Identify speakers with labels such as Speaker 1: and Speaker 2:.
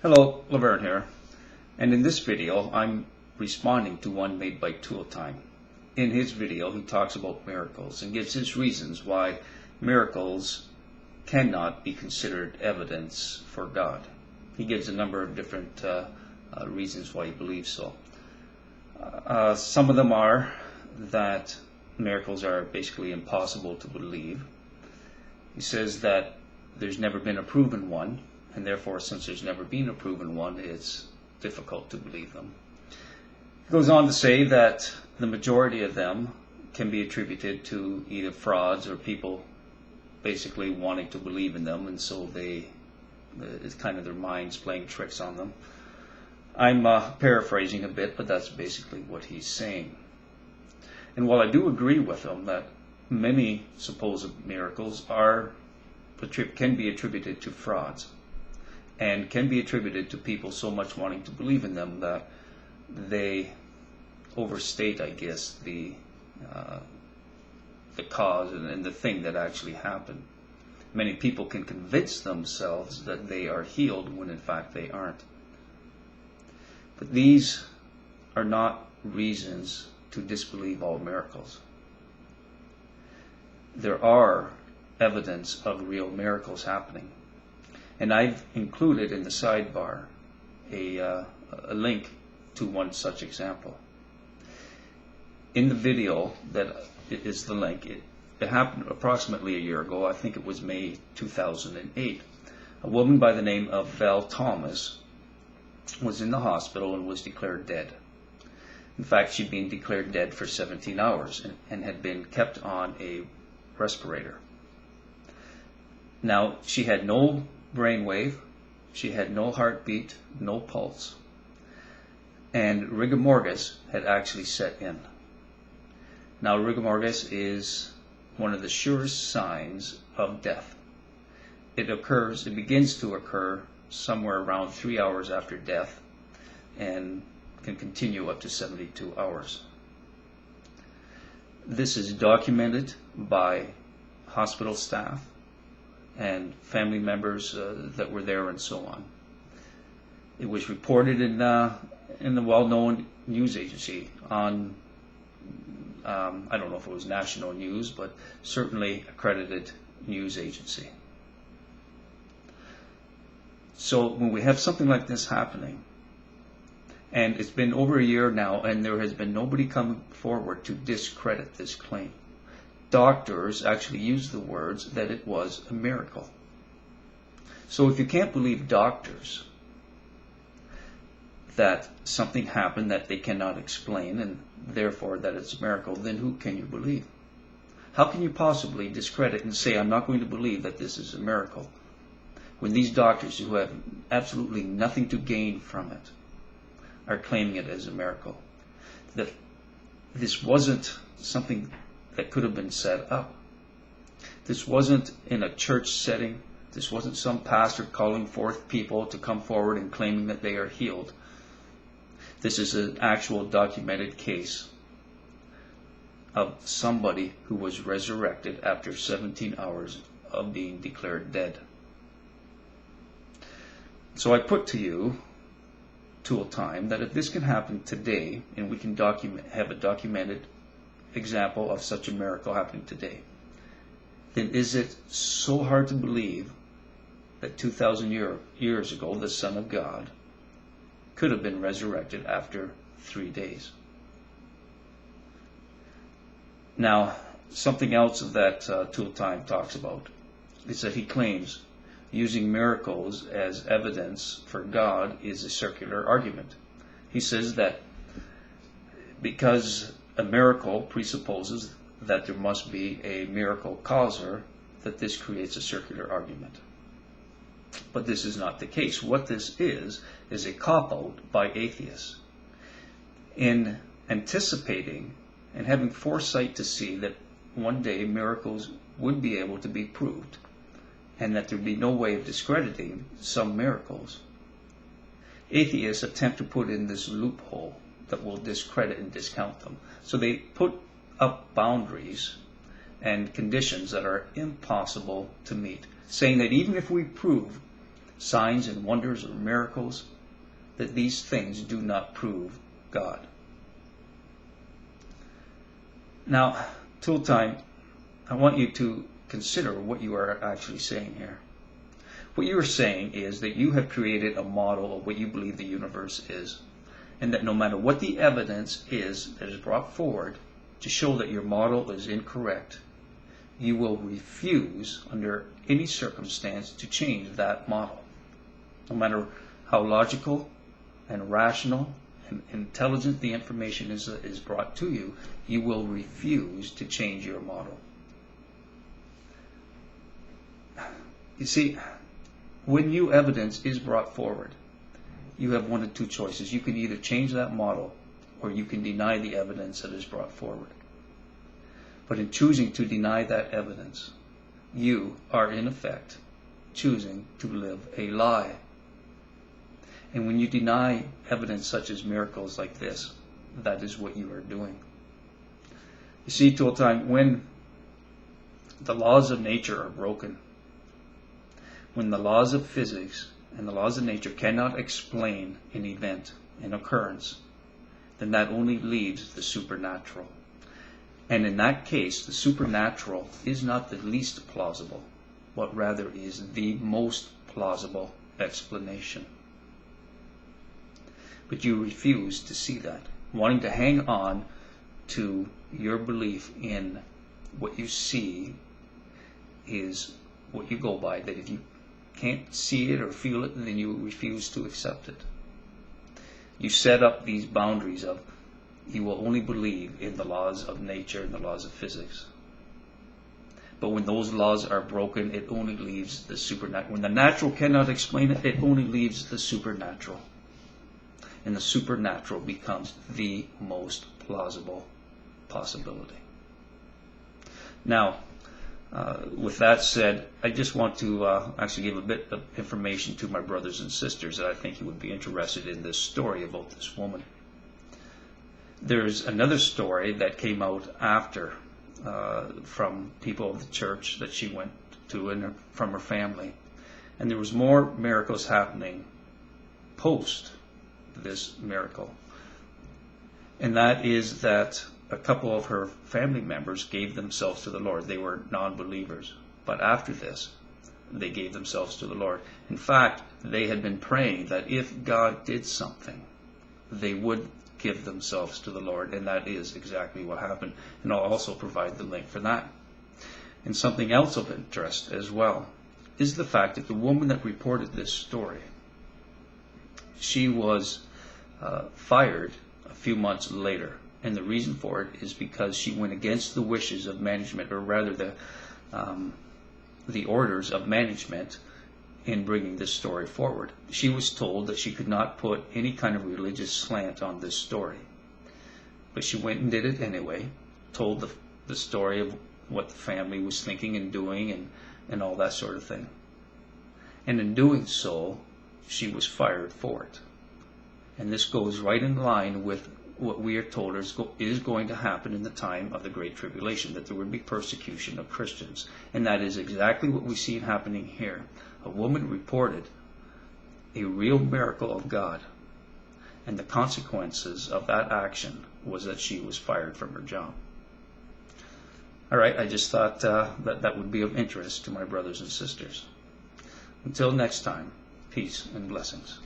Speaker 1: Hello, Laverne here, and in this video I'm responding to one made by Tooltime. In his video he talks about miracles and gives his reasons why miracles cannot be considered evidence for God. He gives a number of different reasons why he believes so. Some of them are that miracles are basically impossible to believe. He says that there's never been a proven one, and therefore, since there's never been a proven one, it's difficult to believe them. He goes on to say that the majority of them can be attributed to either frauds or people basically wanting to believe in them, and so it's kind of their minds playing tricks on them. I'm paraphrasing a bit, but that's basically what he's saying. And while I do agree with him that many supposed miracles can be attributed to frauds, and can be attributed to people so much wanting to believe in them that they overstate, I guess, the cause and the thing that actually happened. Many people can convince themselves that they are healed when in fact they aren't. But these are not reasons to disbelieve all miracles. There are evidence of real miracles happening. And I've included in the sidebar a link to one such example. In the video that is the link, it happened approximately a year ago. I think it was May 2008. A woman by the name of Val Thomas was in the hospital and was declared dead. In fact, she'd been declared dead for 17 hours and had been kept on a respirator. Now, she had no brainwave, she had no heartbeat, no pulse, and rigor mortis had actually set in. Now, rigor mortis is one of the surest signs of death. It begins to occur somewhere around 3 hours after death and can continue up to 72 hours. This is documented by hospital staff and family members that were there and so on. It was reported in the well-known news agency on, I don't know if it was national news, but certainly accredited news agency. So when we have something like this happening, and it's been over a year now, and there has been nobody coming forward to discredit this claim. Doctors actually used the words that it was a miracle. So if you can't believe doctors that something happened that they cannot explain, and therefore that it's a miracle, then who can you believe? How can you possibly discredit and say, I'm not going to believe that this is a miracle, when these doctors who have absolutely nothing to gain from it are claiming it as a miracle? That this wasn't something that could have been set up. This wasn't in a church setting. This wasn't some pastor calling forth people to come forward and claiming that they are healed. This is an actual documented case of somebody who was resurrected after 17 hours of being declared dead. So I put to you, Tooltime, that if this can happen today, and we can have a documented example of such a miracle happening today, then is it so hard to believe that 2,000 years ago the Son of God could have been resurrected after 3 days? Now, something else that Tooltime talks about is that he claims using miracles as evidence for God is a circular argument. He says that because a miracle presupposes that there must be a miracle causer, that this creates a circular argument. But this is not the case. What this is a cop-out by atheists in anticipating and having foresight to see that one day miracles would be able to be proved, and that there would be no way of discrediting some miracles. Atheists attempt to put in this loophole that will discredit and discount them. So they put up boundaries and conditions that are impossible to meet, saying that even if we prove signs and wonders or miracles, that these things do not prove God. Now, Tooltime, I want you to consider what you are actually saying here. What you are saying is that you have created a model of what you believe the universe is, and that no matter what the evidence is that is brought forward to show that your model is incorrect, you will refuse under any circumstance to change that model. No matter how logical and rational and intelligent the information is brought to you, you will refuse to change your model. You see, when new evidence is brought forward, you have one of two choices. You can either change that model, or you can deny the evidence that is brought forward. But in choosing to deny that evidence, you are in effect choosing to live a lie. And when you deny evidence such as miracles like this, that is what you are doing. You see, Tooltime, when the laws of nature are broken, when the laws of physics and the laws of nature cannot explain an event, an occurrence, then that only leaves the supernatural. And in that case, the supernatural is not the least plausible, but rather is the most plausible explanation. But you refuse to see that, wanting to hang on to your belief in what you see is what you go by, that if you can't see it or feel it, then you refuse to accept it. You set up these boundaries of you will only believe in the laws of nature and the laws of physics. But when those laws are broken, it only leaves the supernatural. When the natural cannot explain it, it only leaves the supernatural. And the supernatural becomes the most plausible possibility. Now, with that said, I just want to actually give a bit of information to my brothers and sisters that I think you would be interested in this story about this woman. There's another story that came out after from people of the church that she went to and from her family. And there was more miracles happening post this miracle. And that is that a couple of her family members gave themselves to the Lord. They were non-believers. But after this, they gave themselves to the Lord. In fact, they had been praying that if God did something, they would give themselves to the Lord. And that is exactly what happened. And I'll also provide the link for that. And something else of interest as well is the fact that the woman that reported this story, she was fired a few months later. And the reason for it is because she went against the wishes of management, or rather the orders of management in bringing this story forward. She was told that she could not put any kind of religious slant on this story. But she went and did it anyway, told the story of what the family was thinking and doing and all that sort of thing. And in doing so, she was fired for it. And this goes right in line with what we are told is going to happen in the time of the Great Tribulation, that there would be persecution of Christians. And that is exactly what we see happening here. A woman reported a real miracle of God, and the consequences of that action was that she was fired from her job. All right, I just thought that would be of interest to my brothers and sisters. Until next time, peace and blessings.